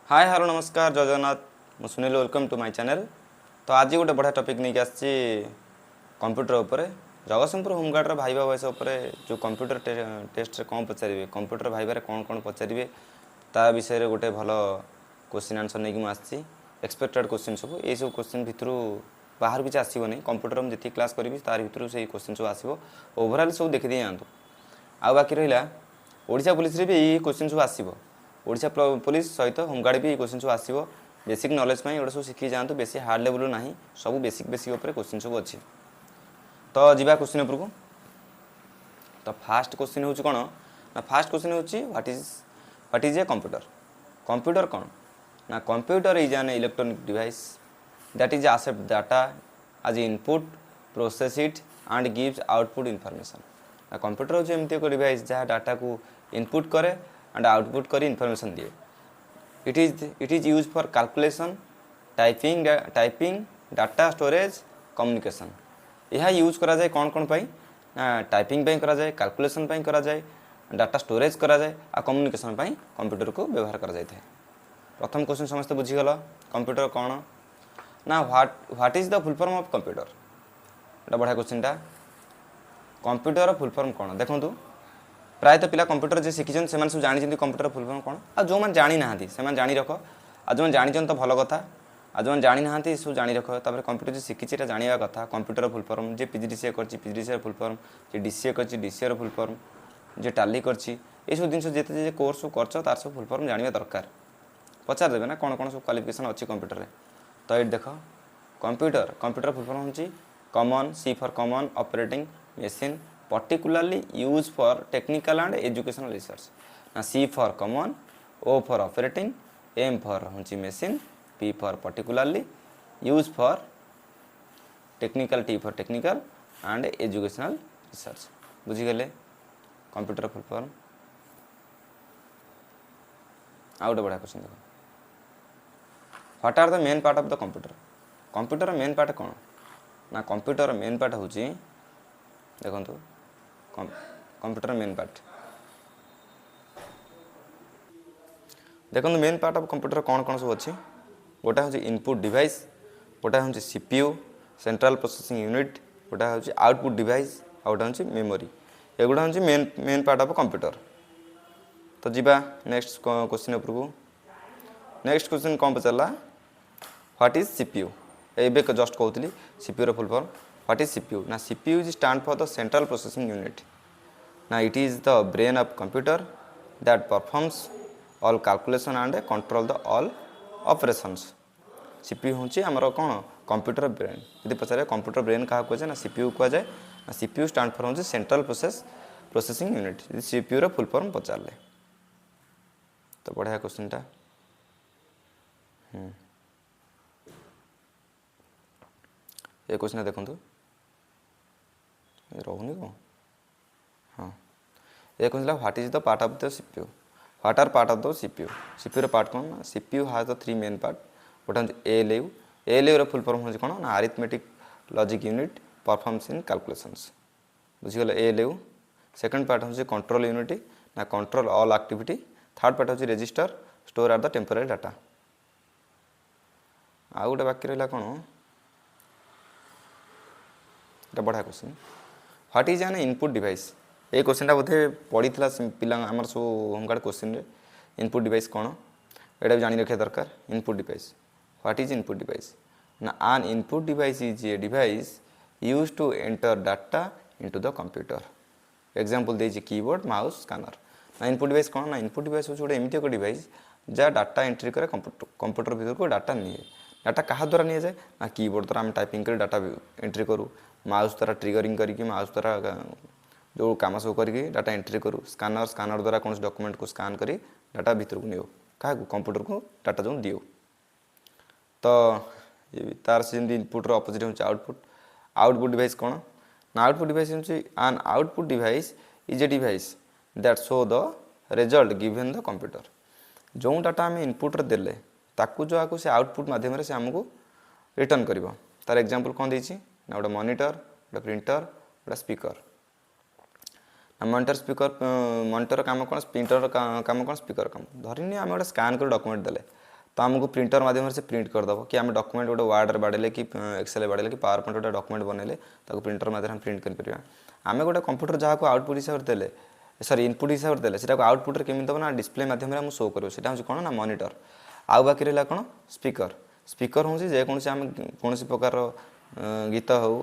Hi hello नमस्कार जय जगन्नाथ मु Sunil welcome to my channel. तो आज गोटे बढ़िया टॉपिक नहीं आसी कंप्यूटर उपर जगतसिंहपुर होमगार्ड भाइबा वयस जो कंप्यूटर टेस्ट कौन पचारे कंप्यूटर भाइबार कौन कौन पचारे ता विषय गोटे भल क्वेश्चन आंसर नहीं मुझे एक्सपेक्टेड क्वेश्चन सब ये सब क्वेश्चन भितर बाहर किसी आसबनी कंप्यूटर मुझे जी क्लास करी तार भितर से क्वेश्चन सब आसो ओभरऑल सब देखी दी जातु आ बाकी रहा ओडिशा पुलिस रे भी यही क्वेश्चन सब आसो ओडिशा पुलिस सहित होमगार्ड भी क्वेश्चन सब आसो बेसिक नॉलेज में गोटे सब शिखी जातु बेसी हार्ड लेवल ना सब बेसिक बेसिक उपर क्वेश्चन सब अच्छी। तो जीवा क्वेश्चन उपरको। तो फास्ट क्वेश्चन हूँ कौन ना फास्ट क्वेश्चन हूँ what is a computer. Computer कौन ना computer is an electronic device that is accept data as input process it and gives output information. ना कंप्यूटर हूँ एमती एक डिवाइस जहाँ डाटा को इनपुट करे एंड आउटपुट कर इनफॉरमेशन दिए। It is use for calculation typing data storage communication. यह यूज करा जाए कौन कौन पाई ना टाइपिंग पाई करा जाए कैलकुलेशन पाई करा जाए डाटा स्टोरेज करा जाए आ कम्युनिकेशन पाई कंप्यूटर को व्यवहार करा जाए। प्रथम क्वेश्चन समस्त बुझीगल कंप्यूटर कौन ना what is the full form of computer. एटा बढ़िया क्वेश्चन टा कंप्यूटर फुल फॉर्म कौन देखो प्रायतः पिला कंप्यूटर जे शिखिछन से सब जानी कंप्यूटर फुल फॉर्म कौन आ जो मैंने जानी ना से जानी रख आ जो जानी तो भल कथा आ जो जानी ना सब जानी रख तापर कंप्यूटर जो शिखी जाना कथा कंप्यूटर फुल फॉर्म जे पीजीडीसीए कर पीजीडीसीए फुल फॉर्म जे डीसीए कर डीसीए फुल फॉर्म जे टाली कर सब जिन जिते कोर्स कर तार सब फुल फॉर्म जाना दरकार पचार देवे ना कौन कौन सब क्वालिफिकेशन अच्छी कंप्यूटर रे। तो ये देख कंप्यूटर कंप्यूटर फुल फॉर्म होची common C for common operating machine particularly used for technical and educational research ना C for common O for operating M for होची machine P for particularly used for technical T for technical and educational research बुझी गले computer full form. आ गोटे बढ़िया question देखो what are the main part of the computer. Computer main part कौन ना computer main part होची देखो computer main part देखो मेन पार्ट ऑफ कंप्यूटर कौन कौन सब अच्छी गोटा हूँ इनपुट डिवाइस गोटा हूँ सीपीयू सेंट्रल प्रोसेसिंग यूनिट गोटा हूँ आउटपुट डिवाइस आ गोटा हूँ मेमोरी एगुड़ा हूँ मेन पार्ट ऑफ कंप्यूटर। तो जीवा नेक्स्ट क्वेश्चन उपरको। नेक्स्ट क्वेश्चन कौन पचारा व्हाट इज सीपीयू एबे जस्ट कहूली CPU full form what is CPU ना CPU is stand for the central processing unit ना it is the brain of computer that performs all calculation and control the all operations. CPU हूँ आमर कौन computer brain यदि पचारे computer brain क्या कहुए ना CPU कहुए ना CPU stand for हूँ central processing unit यदि सीपीयू रो फुल फॉर्म पचारे। तो बढ़िया क्वेश्चन टा ये क्वेश्चन देखो रोनी को हाँ ये question what is the part of the CPU what are part of the CPU CPU part कौन ना CPU has the three main part गोटे हूँ एएलयू रो फुल फॉर्म हूँ कौन ना arithmetic logic unit performs in calculations बुझीगल ALU. Second part हूँ कंट्रोल यूनिट ना control all activity third part हूँ register store are the temporary data. आ गोटे बाकी रहा कौन बढ़िया question what is an input device ये क्वेश्चन बोधे पड़ी था पिला आमर सब होमगार्ड क्वेश्चन इनपुट डिवाइस कौन यहाँ भी जानी रखा दरकार। Input device what is input device ना an input device is a device use to enter data into the computer example the keyboard mouse scanner ना इनपुट डिवाइस कौन ना इनपुट डिवाइस हूँ गोटे एमती एक डिवाइस जहाँ डाटा एंट्री करे कंप्यूटर भीतर को डाटा निए डाटा क्या द्वारा नि जाए ना कीबोर्ड द्वारा आम टाइपिंग कर डाटा एंट्री करूँ माउस द्वारा ट्रिगरिंग करके माउस द्वारा जो कम सब करके डाटा एंट्री करूँ स्कैनर द्वारा कौन डॉक्यूमेंट को स्कैन करी डाटा भीतर को नियो क्या कंप्यूटर को डाटा जो दियो। तो तार से इनपुट अपोजिट हूँ आउटपुट डिवाइस कौन ना आउटपुट डिवाइस हूँ आन output device is a device that show the result given the computer जो डाटा आम इनपुट देले ताकू जो आको से आउटपुट माध्यम से आमको रिटर्न कर तार एग्जांपल कौन देछि ना गोटे मॉनिटर गोटे प्रिंटर गोटे स्पीकर मॉनिटर काम कौन प्रिंटर काम कौन स्पीकर काम धरनी आम गोटे स्कान कर डॉक्यूमेंट देले तो आमको प्रिंटर माध्यम से प्रिंट करदेव कि आम डॉक्यूमेंट गोटे वार्ड बाड़े कि एक्सेल बाड़े कि पावर पॉइंट गोटे डॉक्यूमेंट बनइले प्रिंटर माध्यम प्रिंट कर आम गोटे कंप्यूटर जहाँ को आउटपुट हिसाब से देले सॉरी इनपुट हिसाब से देले सेटा आउटपुट केमी दब ना डिस्प्ले माध्यम शो करो सेटा हूँ कौन ना मॉनिटर आउ बाकी रहा कौन स्पीकर स्पीकर हूँ जेकोसी आम कौन प्रकार गीत हो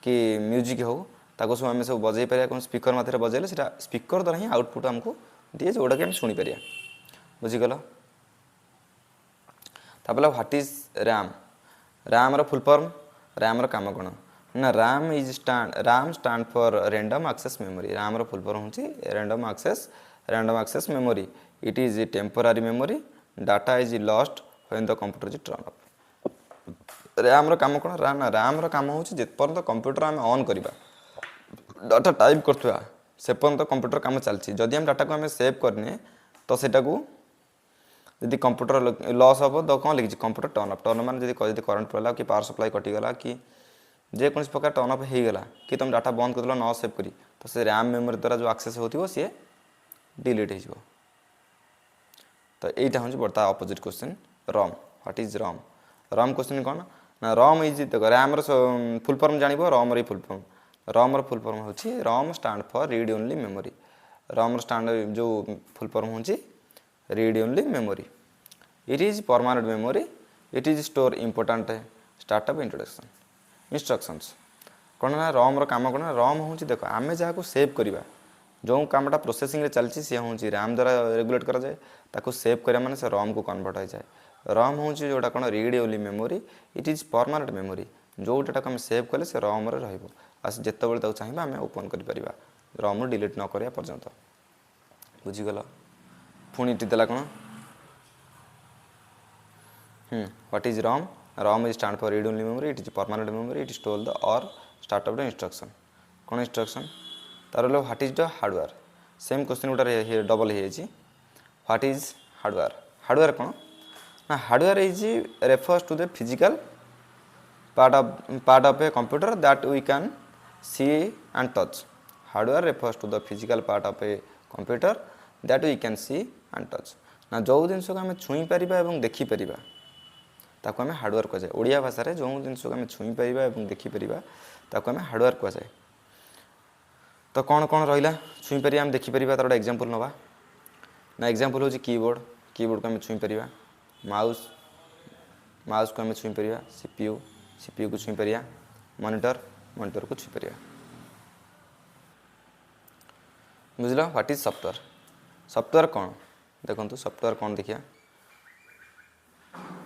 कि म्यूजिक हो ताको सब आम सब बजे पार कौन स्पीकर मध्य बजेले सेटा स्पीकर द्वारा ही आउटपुट आमको दिए जोटा कि आम शुणिपर बुझीगल तापर what is RAM RAM full form RAM काम कौन ना RAM stand for random access memory RAM full form हूँ random access memory it is temporary memory data is lost when the computer is turn off RAM काम कौन RAM काम हूँ जेपर्यंत computer आम ऑन करवा डाटा टाइप करथुआ से पर्यंत कंप्यूटर काम चलती जदि हम डाटा को आम सेव करने तो सेटा को यदि कंप्यूटर लॉस हम तो कौन लिखी कंप्यूटर टर्न ऑफ माने जब करंट पड़ा कि पावर सप्लाई कटिगला कि जेकोसी प्रकार टर्न ऑफ होगला कि तुम डाटा बंद कर न सेव करी तो से रैम मेमोरी द्वारा जो एक्सेस हो सी डिलीट हो तो यहीटा हूँ बर्ता opposite question ROM what is ROM ROM question कौन ना रम इज देख रैम फुल फॉर्म जान ROM full form ROM full form हूँ ROM stand for read only memory ROM stand जो फुल फॉर्म हूँ read only memory it is permanent memory it is store important startup instructions कौन ना रम काम कौन रम हूँ देख आम जहाँ को सेव करवा जो कामटा प्रोसेसिंग चलती सी हूँ रैम द्वारा रेगुलेट कराए ताको सेव करा माने से रम को कन्वर्ट हो जाए रम हूँ जोटा कौन read only memory it is permanent memory जो डाटा को आम सेव कले से रम जिते चाहिए आम ओपन कर रम डिलीट न करा पर्यंत बुझीगल पुणी देला कौन what is ROM ROM is stand for read only memory it is permanent memory it store the और स्टार्टअप द इंस्ट्रक्शन कौन इंस्ट्रक्शन तार what is the hardware same question गोटे डबल हो व्हाट इज हार्डवेयर कौन ना hardware is refers to the physical part of a computer that we can see and touch hardware refers to the physical part of a computer that we can see and touch ना जो जिनस को आम छुई पार और देखिपर ताको आम hardware कहुए Odia भाषा जो जिनस को आम छुई पार और देखिपर ताको आम हार्डवेयर कहुए तो कौन कौन रहा छुई पार आम देखिपर तार गोटे एग्जांपल नवा ना एग्जांपल हूँ कीबोर्ड को आम छुई पार माउस को आम छुई पार सीपीयू को छुई पार मॉनिटर को छुई पार बुझल व्हाट इज सॉफ्टवेयर कौन देखो सॉफ्टवेयर कौन देखिए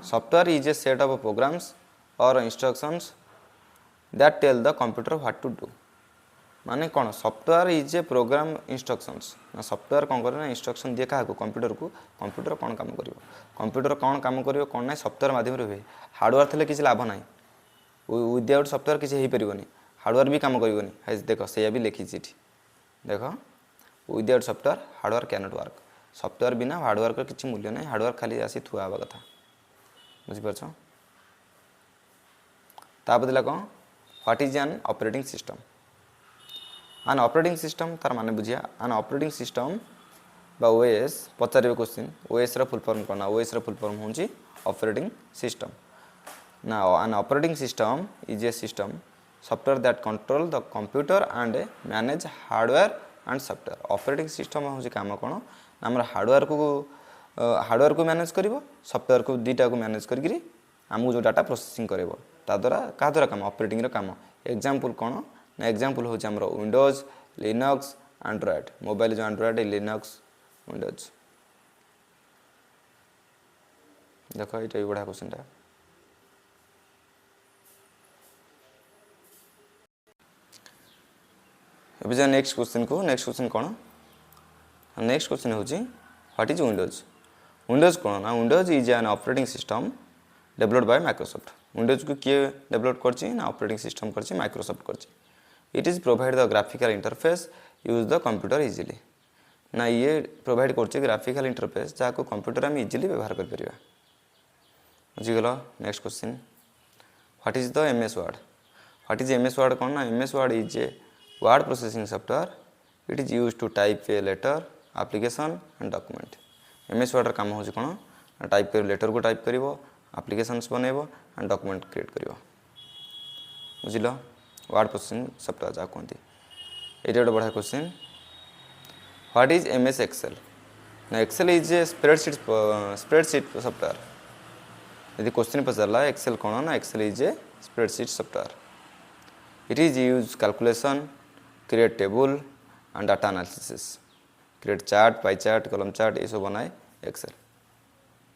software is a set of programs और instructions that tell the computer what to do माने कौन software is a program instructions ना सॉफ्टवेयर कौन करे ना इंस्ट्रक्शन दिए क्या कंप्यूटर को कंप्यूटर कौन काम कर कंप्यूटर कौन काम कर कौन ना सॉफ्टवेयर माध्यम हुए हार्डवेयर थे किसी लाभ ना विदाउट सॉफ्टवेयर किसी हो पारन हार्डवेयर भी काम कर देख से भी लिखी देख without software hardware can not work software बिना हार्डवेयर का किसी मूल्य ना हार्डवेयर खाली आसी थुआ हवा कथा बुझीपार तापला कौन what is an operating system आन ऑपरेटिंग सिस्टम तार माने बुझिया आन ऑपरेटिंग सिस्टम बा ओएस पचारे क्वेश्चन ओएस रा फुल फॉर्म कौन ओएस रा फुल फॉर्म हूँ ऑपरेटिंग सिस्टम ना an operating system is a system software that control the computer and manage hardware and software operating system हूँ काम कौन आम हार्डवेयर को मैनेज कर सॉफ्टवेयर को दुईटा को मैनेज करी आमको जो डाटा प्रोसेसिंग कर द्वारा क्या द्वारा काम ऑपरेटिंग काम एग्जांपल कौन ना एग्जांपल हूँ आमर विंडोज लिनक्स एंड्रॉयड मोबाइल जो एंड्रॉयड लिनक्स विंडोज देख ये बढ़िया क्वेश्चन टा अभी नेक्स्ट क्वेश्चन कौन नेक्स्ट क्वेश्चन हूँ व्हाट इज विंडोज कौन ना Windows is an operating system developed by Microsoft Windows को किए डेवलप कर ऑपरेटिंग सिस्टम कर माइक्रोसॉफ्ट कर it is provide the graphical interface use the computer easily ना ये प्रोवाइड कर ग्राफिकल इंटरफेस जहाँ को कंप्यूटर आम इजिली व्यवहार कर बुझीगल next question what is the MS Word कौन ना MS Word is a word processing software it is used to type a letter application and document ms word काम हूँ कौन टाइप कर लेटर को टाइप करिवो एप्लिकेशंस बनइबो एंड डॉक्यूमेंट क्रिएट करिवो बुझिल वर्ड प्रोसेसिंग सॉफ्टवेयर जा कहते ये गोटे बढ़िया question what is MS Excel ना Excel is a spreadsheet software यदि क्वेश्चन पचारा एक्सेल कौन ना Excel is a spreadsheet software it is use calculation create table and data analysis create chart pie chart column chart ये सब बनाए Excel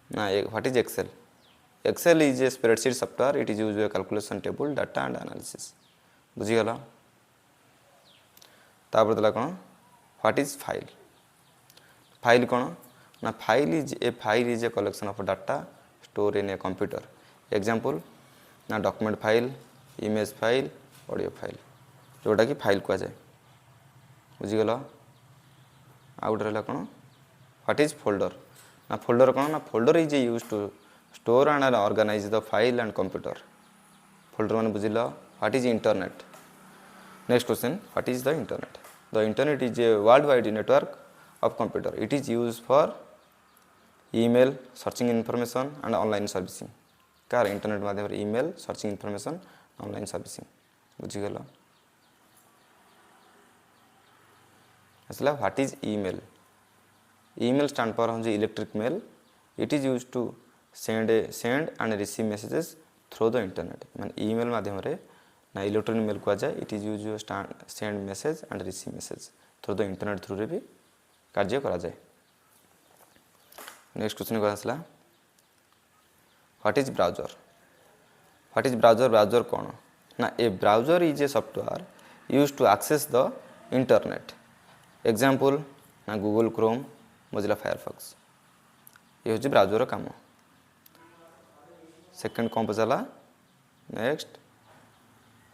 ना what is Excel Excel is a spreadsheet software it is use a calculation table data and analysis बुझीगला तापर देला कौन what is file file कौन ना file is a collection of data store in a computer example ना document file image file audio file जोटा कि file कह जाए बुझीगल आ गए रहा कौन व्हाट इज फोल्डर ना फोल्डर कौन ना folder is use to store and organize the file and computer folder मान बुझिल what is internet next question what is the internet is a world wide network of computer it is use for email searching information and online servicing कार internet माध्यम email searching information online servicing बुझीगल आसला what is email email stand for हूँ electric mail it is use to send and receive messages through the internet माने email माध्यम ना electronic mail कह जाए it is use send message and receive message through the internet through रे भी कार्य करा जाए नेक्स्ट क्वेश्चन कौन आसला व्हाट इज ब्राउजर कौन ना a browser is a software use to access the internet example ना गूगल क्रोम मोजिला फायरफॉक्स ये हूँ ब्राउजर काम सेकंड कौन पचारा next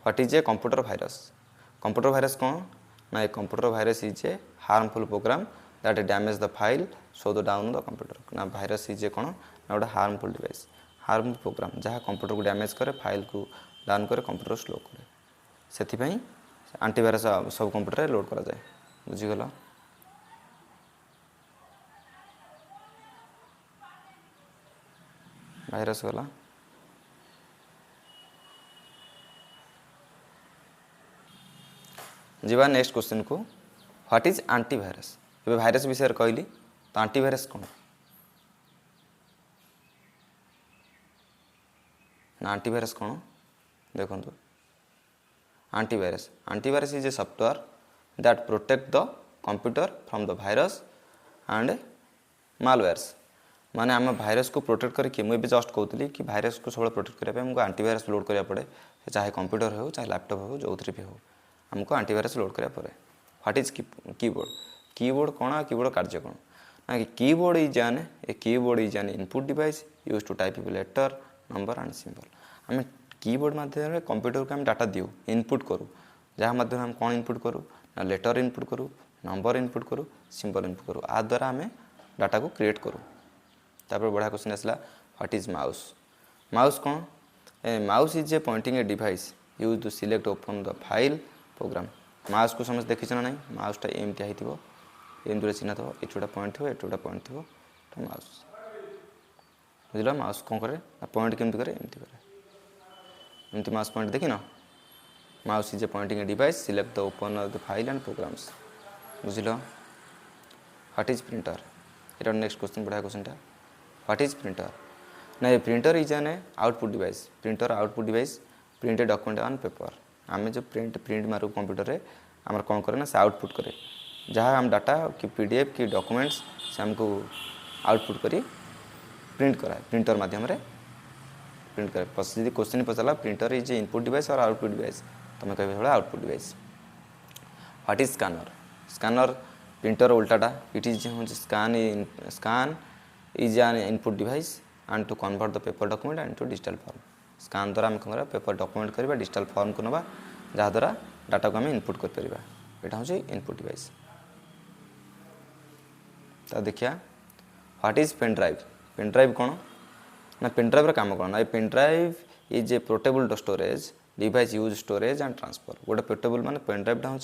what is a computer virus कौन ना a computer virus is a harmful program that damage the file so the down the computer ना virus is a कौन ना गोटे हार्मफुल डिवाइस हार्मफुल प्रोग्राम जहाँ कंप्यूटर को डैमेज करे file को डाउन करे कंप्यूटर स्लो करे से आंटीवायरस सब कंप्यूटर लोड करा जाए बुझीगल भाइरस गला जीवा नेक्स्ट क्वेश्चन को व्हाट इज आंटीवायरस ये भाइरस विषय कहली तो आंटीवायरस कौन ना आंटीवायरस कौन देखो antivirus is a software that protect the computer from the virus and malwares माने आम भाइरस को प्रोटेक्ट करके मुझे जस्ट कहती कि भाइरस को सब प्रोटेक्ट करने आमको आंटीवायरस लोड करा पड़े चाहे कंप्यूटर हो चाहे लैपटॉप हो जो भी हो आमको आंटीवायरस लोड करा पड़े व्हाट इज कीबोर्ड कौन कीबोर्ड कार्य कौन ना keyboard is an input device use to type letter number and symbol आम कीबोर्ड माध्यम कंप्यूटर को आम डाटा दिउ इनपुट करूँ जहाँ माध्यम आम कौन इनपुट करूँ ना लेटर इनपुट करूँ नंबर इनपुट करूँ सिंबल इनपुट करूँ आ द्वारा आम डाटा को क्रिएट करूँ तापर बढ़िया क्वेश्चन आसला व्हाट इज माउस कौन mouse is a pointing a device use to select open the file program mouse को समझ देखी ना माउसटा एमती हो एमती चिन्ह थो ये गोटा पॉइंट थो ये गोटा पॉइंट थो तो माउस बुझल माउस कौन करे पॉइंट केमती करे एमती करे एमती माउस पॉइंट देखी ना mouse is a pointing a device select the open the file and programs बुझल व्हाट इज प्रिंटर ये नेक्स्ट क्वेश्चन बढ़िया क्वेश्चन व्हाट इज प्रिंटर ना printer is an output device print a document on paper आम जो print मारू computer में आम कौन करे ना से आउटपुट करे जहाँ आम डाटा कि पीडीएफ कि डॉक्यूमेंट्स से आमको आउटपुट करी प्रिंट कराए प्रिंटर माध्यम प्रिंट करे यदि क्वेश्चन पचारा प्रिंटर इज इनपुट डिवाइस और आउटपुट डिवाइस तुम कह थोड़ा output device what is scanner printer उल्टाटा it is scan is an input device and to convert the paper document and to digital form scan द्वारा आम कौन paper document करवा digital form को नवा जहाँद्वारा डाटा को आम इनपुट कर यहाँ हूँ इनपुट डिवाइस तो देखिए व्हाट इज पेन ड्राइव कौन ना पेन ड्राइव काम कौन ना pen drive is a portable storage device use storage and transfer गोटे पोर्टेबल माने पेन ड्राइवटा हूँ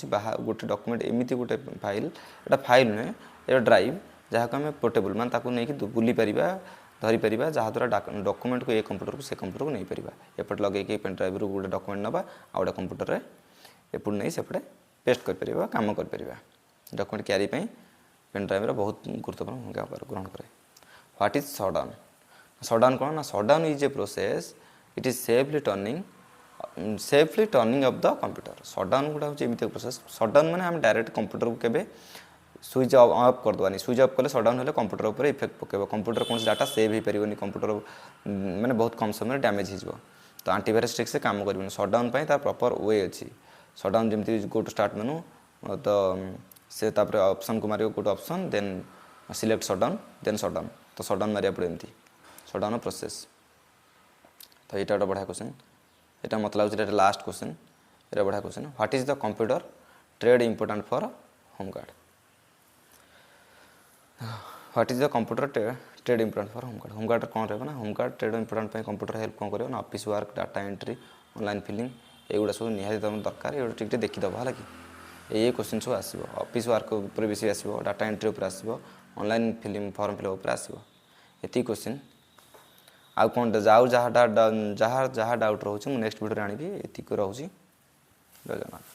गोटे डॉक्यूमेंट एमती गोटे फाइल एटा फाइल नुहे ये ड्राइव जहाँ को आम पोर्टेबल माने ताकू नहीं बुली पारिबा धरीपर जहाँद्वारा डॉक्यूमेंट को ये कंप्यूटर को से कंप्यूटर को नहीं पार एपटे लगे पेन ड्राइव रू गोटे डॉक्यूमेंट नवा आ गोटे कंप्यूटर रे एपट नहीं सेपटे पेस्ट कर काम कर डॉक्यूमेंट क्यारी पेन ड्राइव बहुत गुरुत्वपूर्ण भूमिका ग्रहण करे। What is shutdown? शटडाउन कौन ना shutdown is a process it is safely turning of the computer. Shutdown गोटा हूँ एमती प्रोसेस शटडाउन माने हम डायरेक्ट कंप्यूटर को केबे स्विच ऑफ कर देवानी स्विच ऑफ कले शटडाउन हेले कंप्यूटर ऊपर इफेक्ट पकेबो कंप्यूटर कौन डाटा सेव हो पारिबनी कंप्यूटर माने बहुत कम समय डैमेज हो तो एंटीवायरस ट्रिक से काम करबनी। शटडाउन पई तार प्रॉपर वे अछि शटडाउन जेमती गो टू स्टार्ट मेनू तो से तापर ऑप्शन को मारियो गोटे option then select shutdown then shutdown तो शटडाउन मारिया पड़े एमती शटडाउन प्रोसेस। तो यहाँ गोटे बढ़िया क्वेश्चन यहाँ मत लगे लास्ट क्वेश्चन ये बढ़िया question what is the computer trade important for home guard? What is the computer trade important for home guard कौन रहा ना home guard trade important computer help कौन करेगा ना office work data entry online filling एगुड़ा सब निहाती तुम दरकार ये ठीक देखीदेव है कि ये क्वेश्चन सब आसो ऑफिस वर्क उपर बेसी आसो डाटा एंट्री उपर आसो ऑनलाइन फिलिंग फॉर्म फिलअप उपर आसो ये क्वेश्चन आउ कौन जहाँ जहाँ डाउट रोचे मुझे नेक्स्ट वीडियो आनी ये रोचे। जय जगन्नाथ।